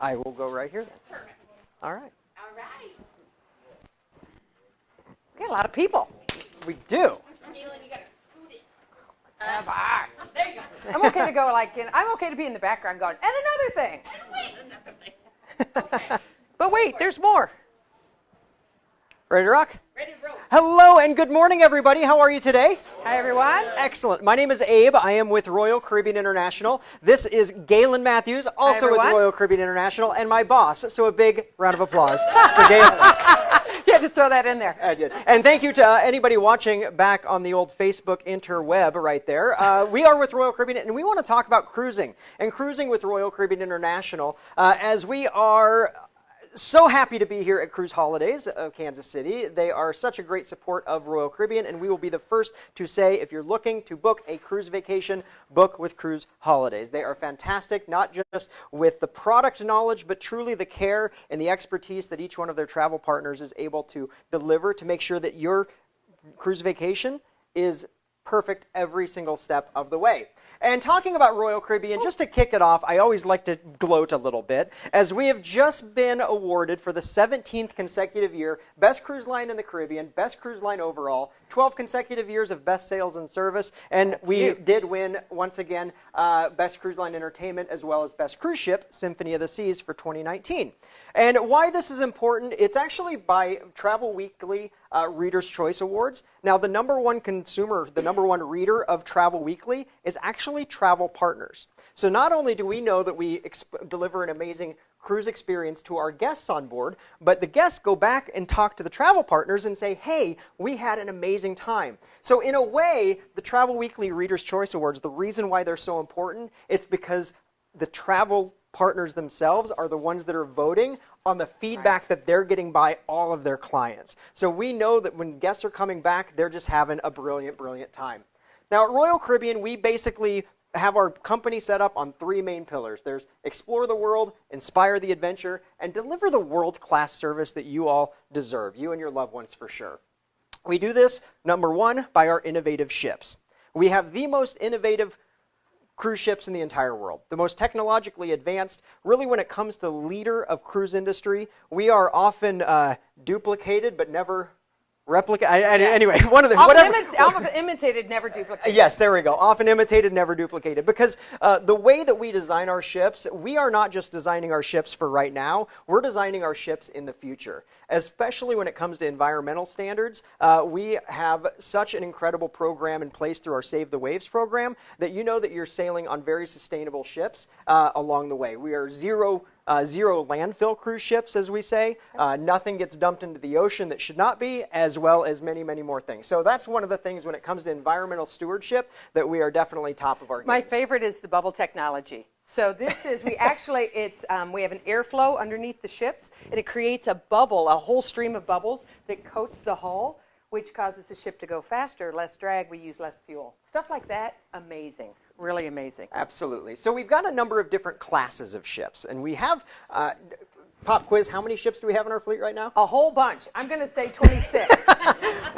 I will go right here then. Perfect. All right. All right. We got a lot of people. We do. Galen, you got to scoot it. There you go. I'm okay to go I'm okay to be in the background going, and another thing. Wait, another thing. Okay. But wait, there's more. Ready to rock? Ready to roll. Hello and good morning, everybody. How are you today? Hi, everyone. Excellent. My name is Abe. I am with Royal Caribbean International. This is Galen Matthews, also with everyone. Royal Caribbean International, and my boss. So a big round of applause for Galen. You had to throw that in there. I did. And thank you to anybody watching back on the old Facebook interweb right there. We are with Royal Caribbean, and we want to talk about cruising and cruising with Royal Caribbean International as we are so happy to be here at Cruise Holidays of Kansas City. They are such a great support of Royal Caribbean, and we will be the first to say if you're looking to book a cruise vacation, book with Cruise Holidays. They are fantastic, not just with the product knowledge, but truly the care and the expertise that each one of their travel partners is able to deliver to make sure that your cruise vacation is perfect every single step of the way. And talking about Royal Caribbean, just to kick it off, I always like to gloat a little bit, as we have just been awarded for the 17th consecutive year, Best Cruise Line in the Caribbean, Best Cruise Line overall, 12 consecutive years of Best Sales and Service, and we did win, once again, Best Cruise Line Entertainment, as well as Best Cruise Ship, Symphony of the Seas for 2019. And why this is important, it's actually by Travel Weekly Reader's Choice Awards. Now, the number one consumer, the number one reader of Travel Weekly is actually travel partners. So not only do we know that we deliver an amazing cruise experience to our guests on board, but the guests go back and talk to the travel partners and say, hey, we had an amazing time. So in a way, the Travel Weekly Reader's Choice Awards, the reason why they're so important, it's because the travel partners themselves are the ones that are voting on the feedback that they're getting by all of their clients. So we know that when guests are coming back, they're just having a brilliant, brilliant time. Now at Royal Caribbean, we basically have our company set up on three main pillars. There's explore the world, inspire the adventure, and deliver the world-class service that you all deserve, you and your loved ones for sure. We do this, number one, by our innovative ships. We have the most innovative cruise ships in the entire world, the most technologically advanced. Really, when it comes to leader of cruise industry, we are often duplicated but never replicated. Anyway, one of the Often imitated, never duplicated. Yes, there we go. Often imitated, never duplicated. Because the way that we design our ships, we are not just designing our ships for right now. We're designing our ships in the future. Especially when it comes to environmental standards, we have such an incredible program in place through our Save the Waves program that you know that you're sailing on very sustainable ships along the way. We are zero landfill cruise ships, as we say. Nothing gets dumped into the ocean that should not be, as well as many, many more things. So that's one of the things when it comes to environmental stewardship that we are definitely top of our game. My favorite is the bubble technology. So this is, we have an airflow underneath the ships, and it creates a bubble, a whole stream of bubbles that coats the hull, which causes the ship to go faster, less drag, we use less fuel. Stuff like that, amazing. Really amazing. Absolutely. So we've got a number of different classes of ships, and we have, pop quiz, how many ships do we have in our fleet right now? A whole bunch. I'm going to say 26.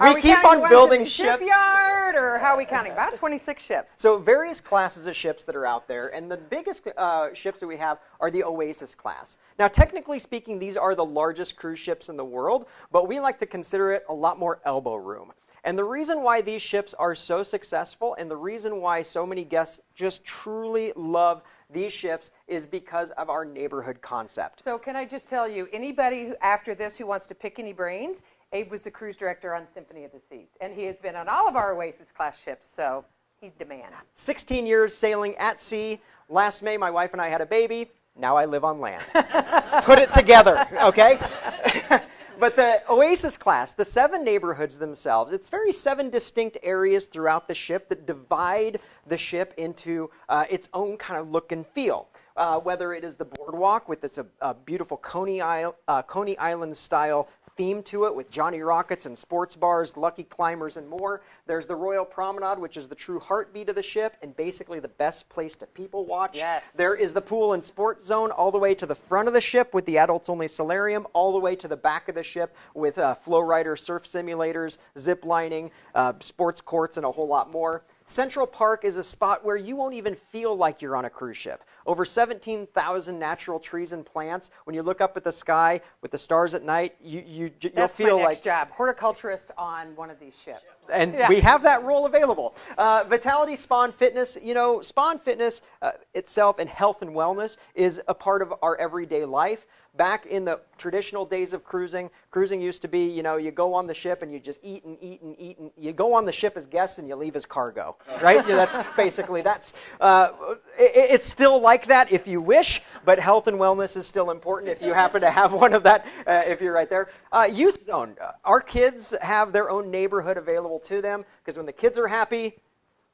we keep on building ships. Shipyard, or how are we counting? About 26 ships. So various classes of ships that are out there, and the biggest ships that we have are the Oasis class. Now, technically speaking, these are the largest cruise ships in the world, but we like to consider it a lot more elbow room. And the reason why these ships are so successful and the reason why so many guests just truly love these ships is because of our neighborhood concept. So can I just tell you, anybody after this who wants to pick any brains, Abe was the cruise director on Symphony of the Seas. And he has been on all of our Oasis class ships, so he's the man. 16 years sailing at sea. Last May, my wife and I had a baby. Now I live on land. Put it together, okay? But the Oasis class, the 7 neighborhoods themselves, it's very 7 distinct areas throughout the ship that divide the ship into its own kind of look and feel. Whether it is the boardwalk with its beautiful Coney Island style theme to it with Johnny Rockets and sports bars, Lucky Climbers, and more. There's the Royal Promenade, which is the true heartbeat of the ship and basically the best place to people watch. Yes. There is the pool and sports zone all the way to the front of the ship with the adults-only solarium, all the way to the back of the ship with flow rider surf simulators, zip lining, sports courts, and a whole lot more. Central Park is a spot where you won't even feel like you're on a cruise ship. over 17,000 natural trees and plants. When you look up at the sky with the stars at night, you'll That's feel my next like job, horticulturist on one of these ships. and we have that role available. Vitality Spawn Fitness, Spawn Fitness itself and health and wellness is a part of our everyday life. Back in the traditional days of cruising used to be, you go on the ship and you just eat and eat and eat. And you go on the ship as guests and you leave as cargo, right? That's basically, it's still like that if you wish, but health and wellness is still important if you happen to have one of that, if you're right there. Youth Zone. Our kids have their own neighborhood available to them because when the kids are happy,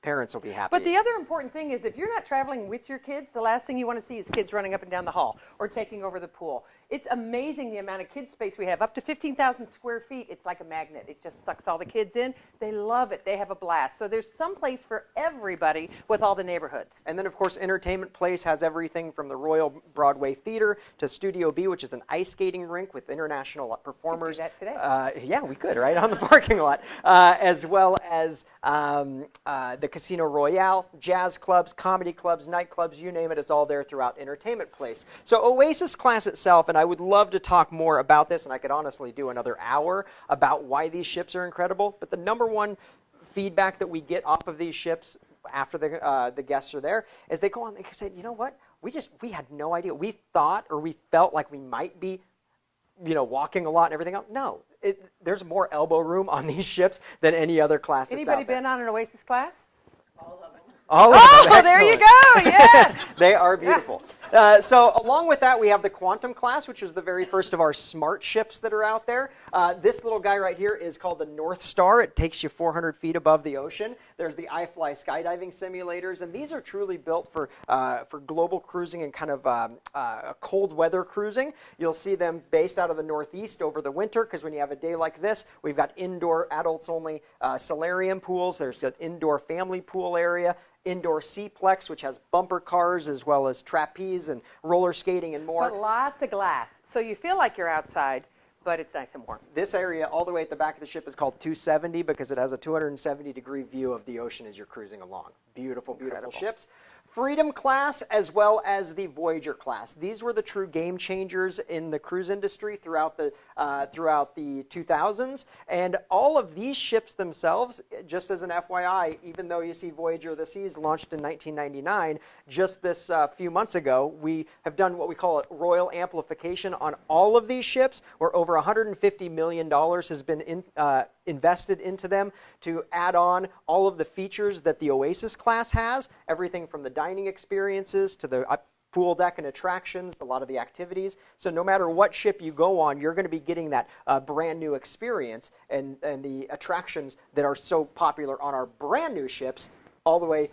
parents will be happy. But the other important thing is if you're not traveling with your kids, the last thing you want to see is kids running up and down the hall or taking over the pool. It's amazing the amount of kid space we have, up to 15,000 square feet. It's like a magnet. It just sucks all the kids in. They love it. They have a blast. So there's some place for everybody with all the neighborhoods. And then, of course, Entertainment Place has everything from the Royal Broadway Theater to Studio B, which is an ice skating rink with international performers. We could do that today. Yeah, we could, right, on the parking lot. As well as the Casino Royale, jazz clubs, comedy clubs, nightclubs, you name it, it's all there throughout Entertainment Place. So Oasis Class itself, and I would love to talk more about this, and I could honestly do another hour about why these ships are incredible, but the number one feedback that we get off of these ships after the guests are there is they go on, they say, you know what, we had no idea. We thought or we felt like we might be walking a lot and everything else. No, there's more elbow room on these ships than any other class that's Anybody out there. been on an Oasis class? All of them. All of them. Oh, there you go. Yeah. They are beautiful. So along with that, we have the Quantum class, which is the very first of our smart ships that are out there. This little guy right here is called the North Star. It takes you 400 feet above the ocean. There's the iFly skydiving simulators, and these are truly built for global cruising and kind of cold weather cruising. You'll see them based out of the Northeast over the winter, because when you have a day like this, we've got indoor adults-only solarium pools. There's an indoor family pool area. Indoor Seaplex, which has bumper cars as well as trapeze and roller skating and more. But lots of glass. So you feel like you're outside, but it's nice and warm. This area all the way at the back of the ship is called 270 because it has a 270-degree view of the ocean as you're cruising along. Beautiful, beautiful ships. Freedom class as well as the Voyager class. These were the true game changers in the cruise industry throughout the 2000s. And all of these ships themselves, just as an FYI, even though you see Voyager of the Seas launched in 1999, just this few months ago, we have done what we call a royal amplification on all of these ships, where over $150 million has been invested into them to add on all of the features that the Oasis class has, everything from the dining experiences to the pool deck and attractions, a lot of the activities. So no matter what ship you go on, you're going to be getting that brand new experience and the attractions that are so popular on our brand new ships all the way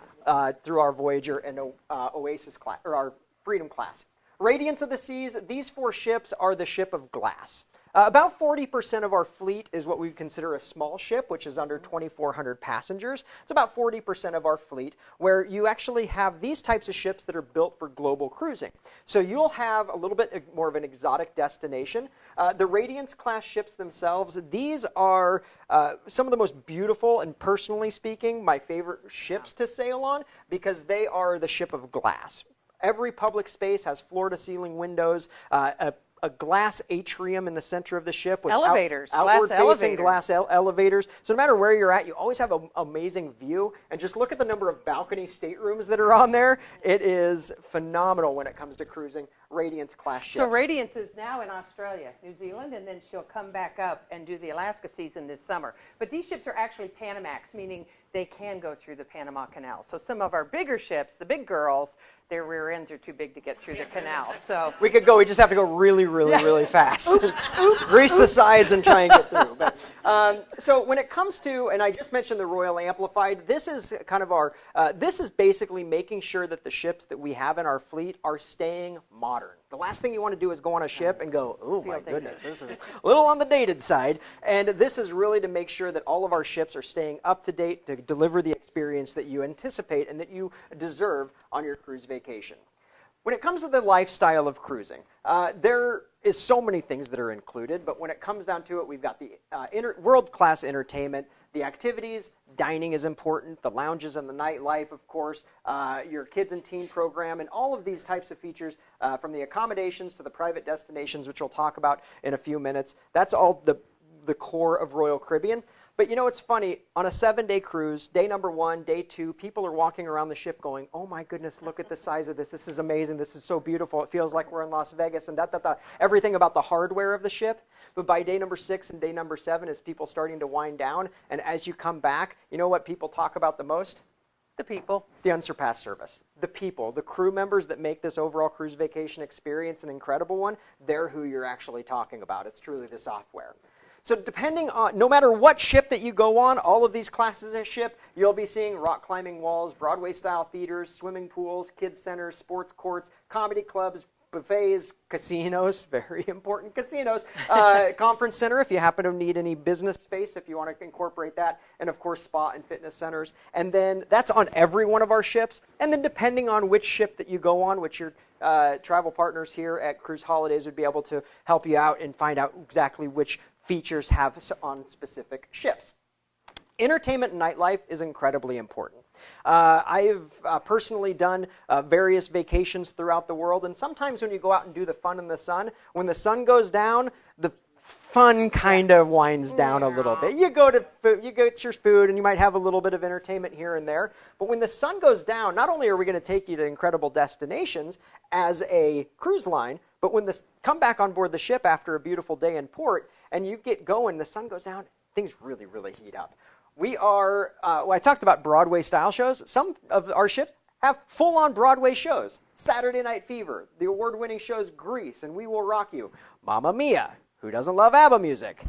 through our Voyager and Oasis class, or our Freedom class. Radiance of the Seas, these four ships are the ship of glass. About 40% of our fleet is what we consider a small ship, which is under 2,400 passengers. It's about 40% of our fleet, where you actually have these types of ships that are built for global cruising. So you'll have a little bit more of an exotic destination. The Radiance class ships themselves, these are some of the most beautiful, and personally speaking, my favorite ships to sail on, because they are the ship of glass. Every public space has floor-to-ceiling windows, a glass atrium in the center of the ship with elevators, outward-facing glass elevators. So no matter where you're at, you always have an amazing view. And just look at the number of balcony staterooms that are on there. It is phenomenal when it comes to cruising Radiance class ships. So Radiance is now in Australia, New Zealand, and then she'll come back up and do the Alaska season this summer. But these ships are actually Panamax, meaning they can go through the Panama Canal. So some of our bigger ships, the big girls, their rear ends are too big to get through the canal. So we could go. We just have to go really, really fast. Grease the sides and try and get through. But, so when it comes to, and I just mentioned the Royal Amplified, this is kind of our. This is basically making sure that the ships that we have in our fleet are staying modern. The last thing you want to do is go on a ship and go, oh my goodness, this is a little on the dated side. And this is really to make sure that all of our ships are staying up to date to deliver the experience that you anticipate and that you deserve on your cruise vacation. When it comes to the lifestyle of cruising, there is so many things that are included, but when it comes down to it, we've got the world-class entertainment, the activities, dining is important, the lounges and the nightlife, of course, your kids and teen program, and all of these types of features from the accommodations to the private destinations, which we'll talk about in a few minutes. That's all the core of Royal Caribbean. But you know, it's funny, on a 7-day cruise, day number 1, day 2, people are walking around the ship going, oh my goodness, look at the size of this. This is amazing. This is so beautiful. It feels like we're in Las Vegas and everything about the hardware of the ship. But by day number 6 and day number 7, as people starting to wind down, and as you come back, you know what people talk about the most? The people. The unsurpassed service. The people, the crew members that make this overall cruise vacation experience an incredible one, they're who you're actually talking about. It's truly the software. So depending on, no matter what ship that you go on, all of these classes of ship, you'll be seeing rock climbing walls, Broadway-style theaters, swimming pools, kids centers, sports courts, comedy clubs, buffets, casinos, very important casinos, conference center if you happen to need any business space, if you want to incorporate that, and of course spa and fitness centers. And then that's on every one of our ships. And then depending on which ship that you go on, which your travel partners here at Cruise Holidays would be able to help you out and find out exactly which features have on specific ships. Entertainment and nightlife is incredibly important. I've personally done various vacations throughout the world, and sometimes when you go out and do the fun in the sun, when the sun goes down, the fun kind of winds down a little bit. You go to food, you get your food, and you might have a little bit of entertainment here and there. But when the sun goes down, not only are we going to take you to incredible destinations as a cruise line, but when come back on board the ship after a beautiful day in port, and you get going, the sun goes down, things really, really heat up. We are, I talked about Broadway-style shows. Some of our ships have full-on Broadway shows. Saturday Night Fever, the award-winning shows Grease and We Will Rock You. Mamma Mia, who doesn't love ABBA music?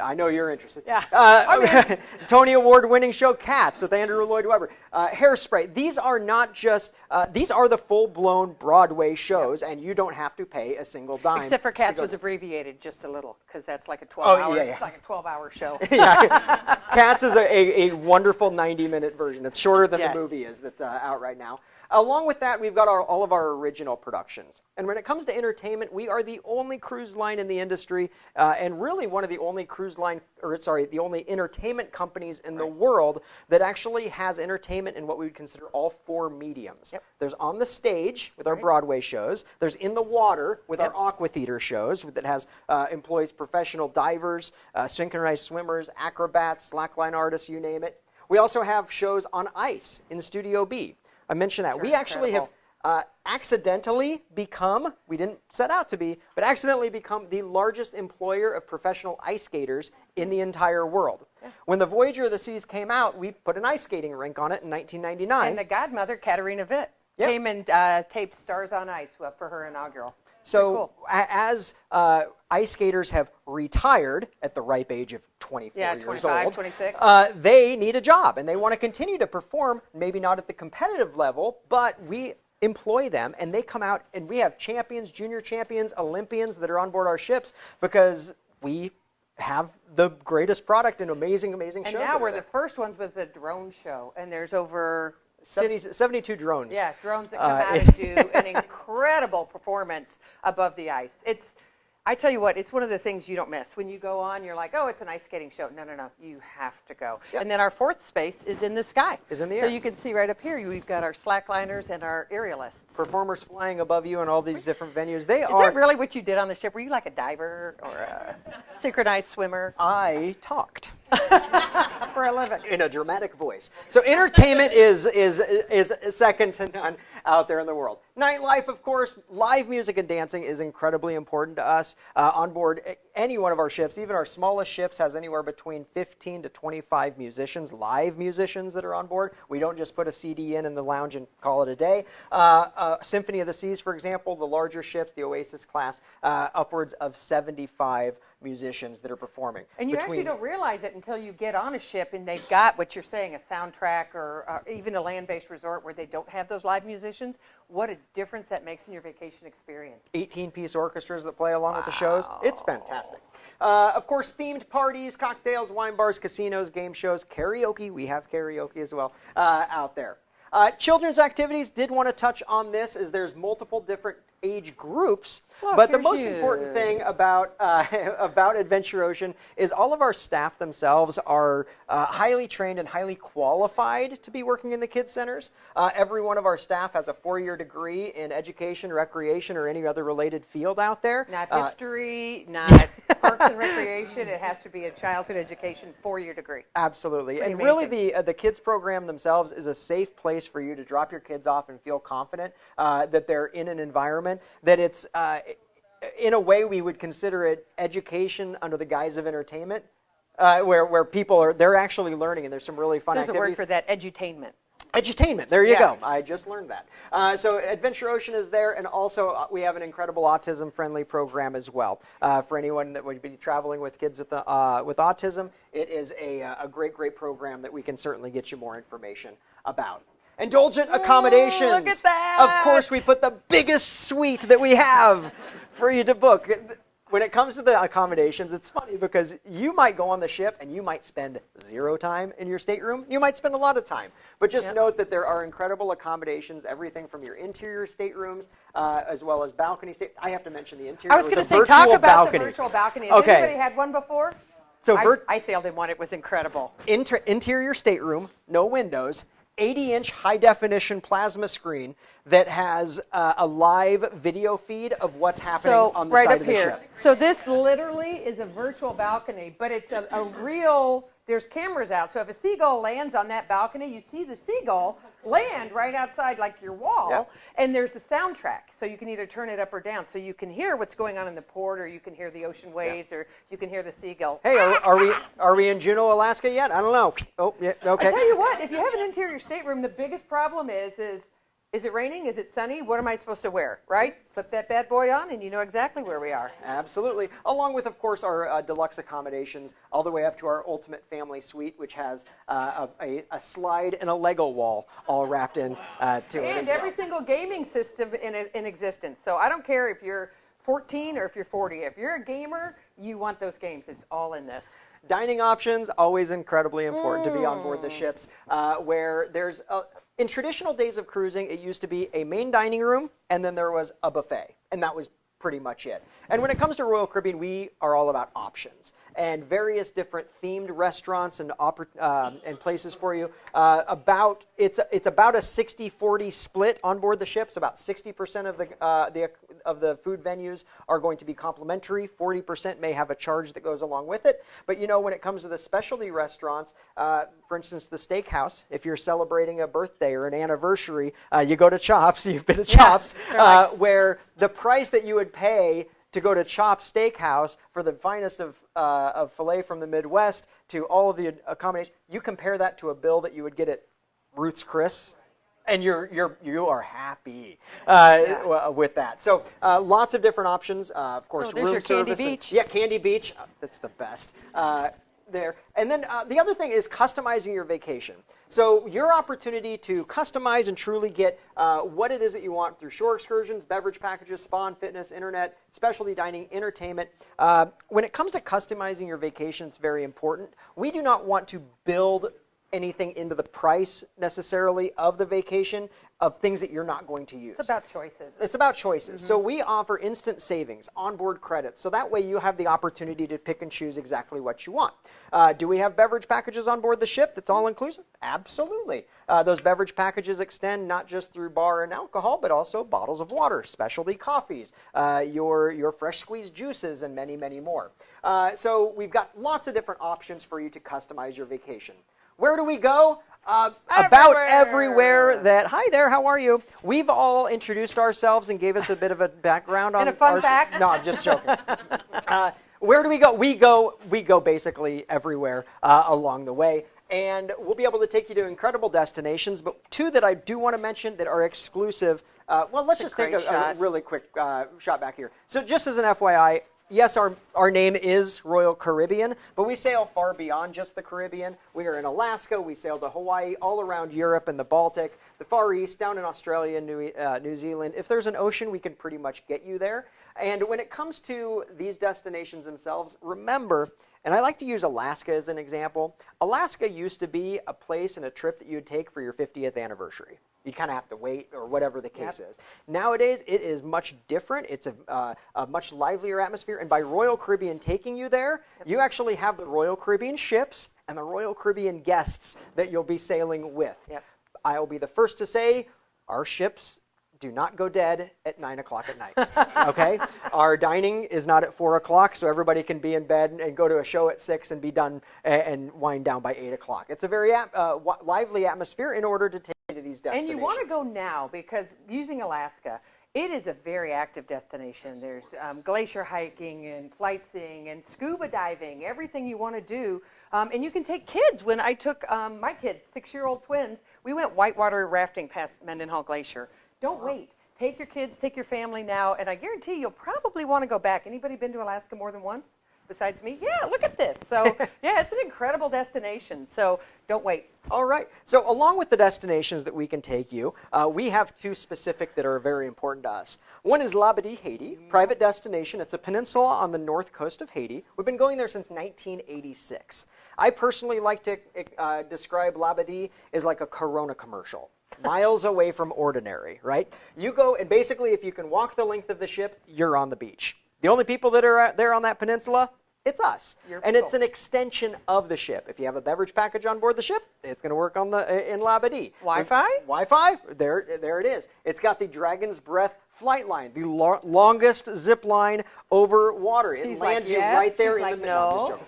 I know you're interested. Yeah. Tony Award-winning show Cats with Andrew Lloyd Webber. Hairspray. These are not just, these are the full-blown Broadway shows, and you don't have to pay a single dime. Except for Cats was abbreviated just a little, because that's like a 12-hour like a 12-hour show. Yeah. Cats is a wonderful 90-minute version. It's shorter than Yes. the movie is that's out right now. Along with that, we've got all of our original productions. And when it comes to entertainment, we are the only cruise line in the industry, and really one of the only the only entertainment companies in the world that actually has entertainment in what we would consider all 4 mediums. Yep. There's on the stage with our Broadway shows. There's in the water with our aqua theater shows that has employs professional divers, synchronized swimmers, acrobats, slackline artists, you name it. We also have shows on ice in Studio B. I mentioned that. We actually have accidentally become, we didn't set out to be, but accidentally become the largest employer of professional ice skaters in the entire world. Yeah. When the Voyager of the Seas came out, we put an ice skating rink on it in 1999. And the godmother, Katarina Witt, came and taped Stars on Ice for her inaugural. So cool. As ice skaters have retired at the ripe age of 24 years old, 26. They need a job, and they want to continue to perform, maybe not at the competitive level, but we employ them, and they come out, and we have champions, junior champions, Olympians that are on board our ships because we have the greatest product and amazing shows. And now we're the first ones with the drone show, and there's over 72 drones. Yeah, drones that come out and do an incredible performance above the ice. I tell you what, it's one of the things you don't miss. When you go on, you're like, oh, it's an ice skating show. No, you have to go. Yep. And then our 4th space is in the sky. Is in the air. So you can see right up here, we've got our slackliners and our aerialists. Performers flying above you in all these different venues. Is that really what you did on the ship? Were you like a diver or a synchronized swimmer? I talked. For a living. In a dramatic voice. So entertainment is second to none out there in the world. Nightlife, of course, live music and dancing is incredibly important to us. On board any one of our ships, even our smallest ships, has anywhere between 15 to 25 musicians, live musicians that are on board. We don't just put a CD in the lounge and call it a day. Symphony of the Seas, for example, the larger ships, the Oasis class, upwards of 75 musicians that are performing. And you actually don't realize it until you get on a ship and they've got what you're saying, a soundtrack or even a land-based resort where they don't have those live musicians. What a difference that makes in your vacation experience. 18-piece orchestras that play along with the shows. It's fantastic. Of course, themed parties, cocktails, wine bars, casinos, game shows, karaoke. We have karaoke as well out there. Children's activities, did want to touch on this, as there's multiple different age groups. Look, But the here's most you. important thing about about Adventure Ocean is all of our staff themselves are highly trained and highly qualified to be working in the kids centers. Every one of our staff has a 4-year degree in education, recreation, or any other related field out there. Not history, not parks and recreation. It has to be a childhood education 4-year degree. Absolutely. Pretty And really amazing. the kids program themselves is a safe place for you to drop your kids off and feel confident that they're in an environment that it's in a way we would consider it education under the guise of entertainment, where people they're actually learning, and there's some really fun There's a activities. word for that, edutainment. Edutainment. There you Yeah. go. I just learned that. So Adventure Ocean is there, and also we have an incredible autism-friendly program as well. For anyone that would be traveling with kids with autism, it is a great program that we can certainly get you more information about. Indulgent accommodations. Look at that. Of course, we put the biggest suite that we have for you to book. When it comes to the accommodations, it's funny because you might go on the ship and you might spend 0 time in your stateroom. You might spend a lot of time. But just note that there are incredible accommodations, everything from your interior staterooms as well as balcony state. I have to mention the interior. I was going to say, virtual talk about balcony. the virtual balcony. Has Okay. anybody had one before? So I sailed in one. It was incredible. interior stateroom, no windows, 80-inch high-definition plasma screen that has a live video feed of what's happening on the right side up of the here. ship. So this literally is a virtual balcony, but it's a real, there's cameras out. So if a seagull lands on that balcony, you see the seagull land right outside like your wall, Yep. and there's a soundtrack. So you can either turn it up or down. So you can hear what's going on in the port, or you can hear the ocean waves, or you can hear the seagull. Hey, are we in Juneau, Alaska yet? I don't know. Oh, yeah, okay. I tell you what, if you have an interior stateroom, the biggest problem is it raining? Is it sunny? What am I supposed to wear, right? Flip that bad boy on and you know exactly where we are. Absolutely. Along with, of course, our deluxe accommodations, all the way up to our ultimate family suite, which has a slide and a Lego wall all wrapped in to it. And as every well. single gaming system in existence. So I don't care if you're 14 or if you're 40. If you're a gamer, you want those games. It's all in this. Dining options, always incredibly important to be on board the ships, where there's in traditional days of cruising, it used to be a main dining room, and then there was a buffet, and that was pretty much it. And when it comes to Royal Caribbean, we are all about options and various different themed restaurants and places for you. It's about a 60-40 split on board the ships. About 60% of the food venues are going to be complimentary. 40% may have a charge that goes along with it. But you know, when it comes to the specialty restaurants, for instance, the steakhouse, if you're celebrating a birthday or an anniversary, you go to Chops. You've been to Chops, where the price that you would pay to go to Chops Steakhouse for the finest of filet from the Midwest to all of the accommodations, you compare that to a bill that you would get at Ruth's Chris, and you are happy with that. So lots of different options. Of course, there's room your Candy service. Beach. Yeah, Candy Beach. That's the best. There. And then the other thing is customizing your vacation. So your opportunity to customize and truly get what it is that you want through shore excursions, beverage packages, spa and fitness, internet, specialty dining, entertainment. When it comes to customizing your vacation, it's very important. We do not want to build anything into the price necessarily of the vacation of things that you're not going to use. It's about choices. It's about choices. So we offer instant savings, onboard credits. So that way you have the opportunity to pick and choose exactly what you want. Do we have beverage packages on board the ship that's all inclusive? Absolutely. Those beverage packages extend not just through bar and alcohol, but also bottles of water, specialty coffees, your fresh squeezed juices, and many, many more. So we've got lots of different options for you to customize your vacation. Where do we go? About everywhere that, hi there, how are you? We've all introduced ourselves and gave us a bit of a background on And a fun fact? No, I'm just joking. Where do we go? We go basically everywhere along the way. And we'll be able to take you to incredible destinations, but two that I do want to mention that are exclusive. Well, let's just take a really quick shot back here. So just as an FYI, yes, our name is Royal Caribbean, but we sail far beyond just the Caribbean. We are in Alaska, we sail to Hawaii, all around Europe and the Baltic, the Far East, down in Australia and New Zealand. If there's an ocean, we can pretty much get you there. And when it comes to these destinations themselves, remember, And I like to use Alaska as an example. Alaska used to be a place and a trip that you would take for your 50th anniversary. You kind of have to wait or whatever the case is. Nowadays, it is much different. It's a much livelier atmosphere. And by Royal Caribbean taking you there, you actually have the Royal Caribbean ships and the Royal Caribbean guests that you'll be sailing with. Yep. I'll be the first to say our ships do not go dead at 9 o'clock at night, okay? Our dining is not at 4 o'clock, so everybody can be in bed and go to a show at 6 and be done and wind down by 8 o'clock. It's a very lively atmosphere in order to take you to these destinations. And you want to go now because using Alaska, it is a very active destination. There's glacier hiking and sightseeing and scuba diving, everything you want to do. And you can take kids. When I took my kids, 6-year-old twins, we went whitewater rafting past Mendenhall Glacier. Don't wait. Take your kids, take your family now, and I guarantee you'll probably want to go back. Anybody been to Alaska more than once besides me? Yeah, look at this. So, yeah, it's an incredible destination. So don't wait. All right. So along with the destinations that we can take you, we have 2 specific that are very important to us. One is Labadee, Haiti, private destination. It's a peninsula on the north coast of Haiti. We've been going there since 1986. I personally like to describe Labadee as like a Corona commercial. Miles away from ordinary, right? You go, and basically if you can walk the length of the ship, you're on the beach. The only people that are there on that peninsula, it's us. And it's an extension of the ship. If you have a beverage package on board the ship, it's going to work on in Labadee. Wi-Fi? Wi-Fi, there it is. It's got the Dragon's Breath flight line, the longest zip line over water. It lands you right there in the middle.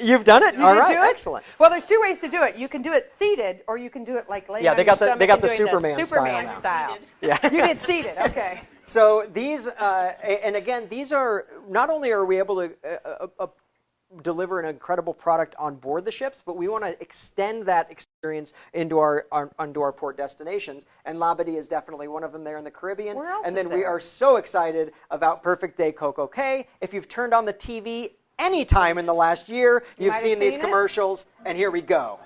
You've done it? All right, excellent. Well, there's 2 ways to do it. You can do it seated, or you can do it like laying on your stomach. They got the doing Superman style. Yeah. You did seated, okay. So these, and again, these are, not only are we able to deliver an incredible product on board the ships, but we want to extend that experience into our port destinations, and Labadee is definitely one of them there in the Caribbean. Where else and then is we there? are so excited about Perfect Day Coco Cay. If you've turned on the TV any time in the last year, you've seen these commercials, and here we go.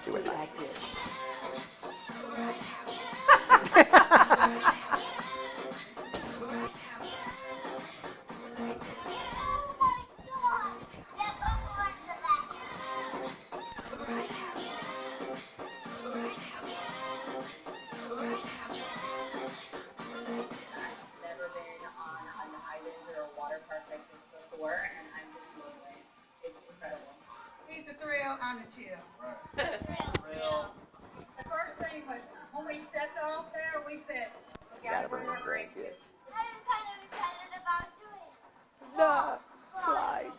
Do it like this. He's the thrill, I'm the chill. Thrill. The first thing was when we stepped off there, we said, we gotta bring our grandkids. I'm kind of excited about doing The slide.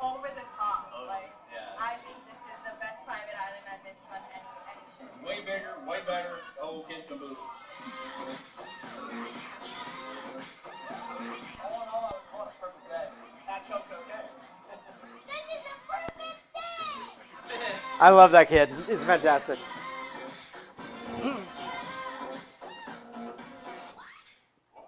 Over the top. Like, I think this is the best private island I've been to on any ship. Way bigger, way better, the whole kit and caboodle. I want a perfect day. At Coco Cay. This is a perfect day! I love that kid. He's fantastic.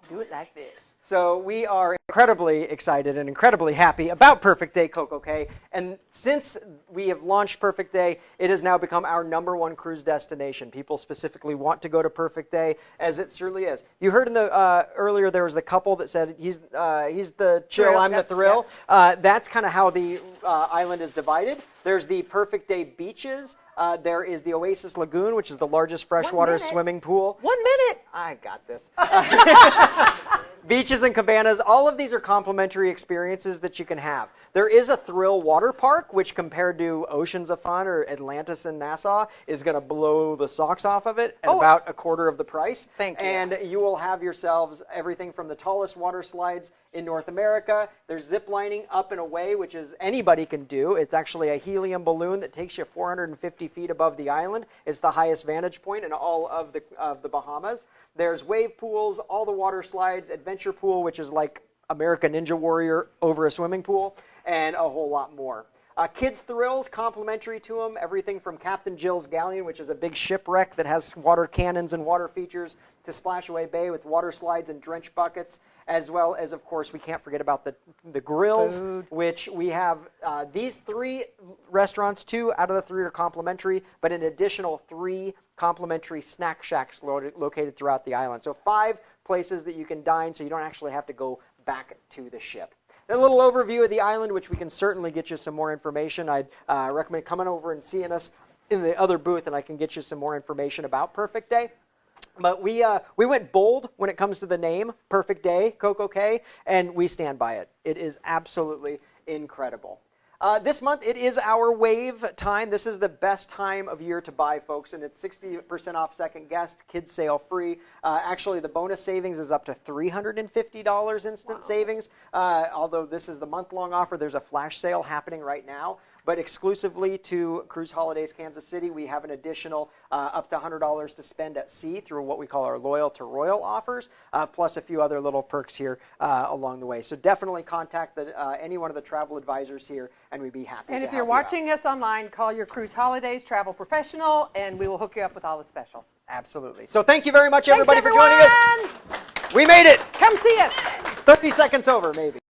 Do it like this. So we are incredibly excited and incredibly happy about Perfect Day Coco Cay. And since we have launched Perfect Day, it has now become our #1 cruise destination. People specifically want to go to Perfect Day, as it certainly is. You heard in the earlier there was the couple that said he's the chill, Thrill, I'm the yep, thrill. That's kind of how the island is divided. There's the Perfect Day beaches. There is the Oasis Lagoon, which is the largest freshwater swimming pool. 1 minute. I got this. Beaches and cabanas, all of these are complimentary experiences that you can have. There is a thrill water park, which compared to Oceans of Fun or Atlantis and Nassau, is going to blow the socks off of it at about a quarter of the price. Thank you. And you will have yourselves everything from the tallest water slides in North America. There's zip lining up and away, which is anybody can do. It's actually a helium balloon that takes you 450 feet above the island. It's the highest vantage point in all of the Bahamas. There's wave pools, all the water slides, adventure pool, which is like American Ninja Warrior over a swimming pool, and a whole lot more. Kids Thrills, complimentary to them, everything from Captain Jill's Galleon, which is a big shipwreck that has water cannons and water features, to Splashaway Bay with water slides and drench buckets, as well as, of course, we can't forget about the grills, Food. which we have these 3 restaurants, 2 out of the 3 are complimentary, but an additional 3 complimentary snack shacks located throughout the island. So 5 places that you can dine so you don't actually have to go back to the ship. A little overview of the island, which we can certainly get you some more information. I'd recommend coming over and seeing us in the other booth, and I can get you some more information about Perfect Day. But we went bold when it comes to the name, Perfect Day, Coco Cay, and we stand by it. It is absolutely incredible. This month, it is our wave time. This is the best time of year to buy, folks, and it's 60% off second guest, kids sale free. Actually, the bonus savings is up to $350 instant savings. Although this is the month-long offer, there's a flash sale happening right now. But exclusively to Cruise Holidays Kansas City, we have an additional up to $100 to spend at sea through what we call our Loyal to Royal offers, plus a few other little perks here along the way. So definitely contact any one of the travel advisors here, and we'd be happy And to if you're help you out. watching us online, call your Cruise Holidays travel professional, and we will hook you up with all the special. Absolutely. So thank you very much, Thanks, everybody, for joining us. everyone. We made it. Come see us. 30 seconds over, maybe.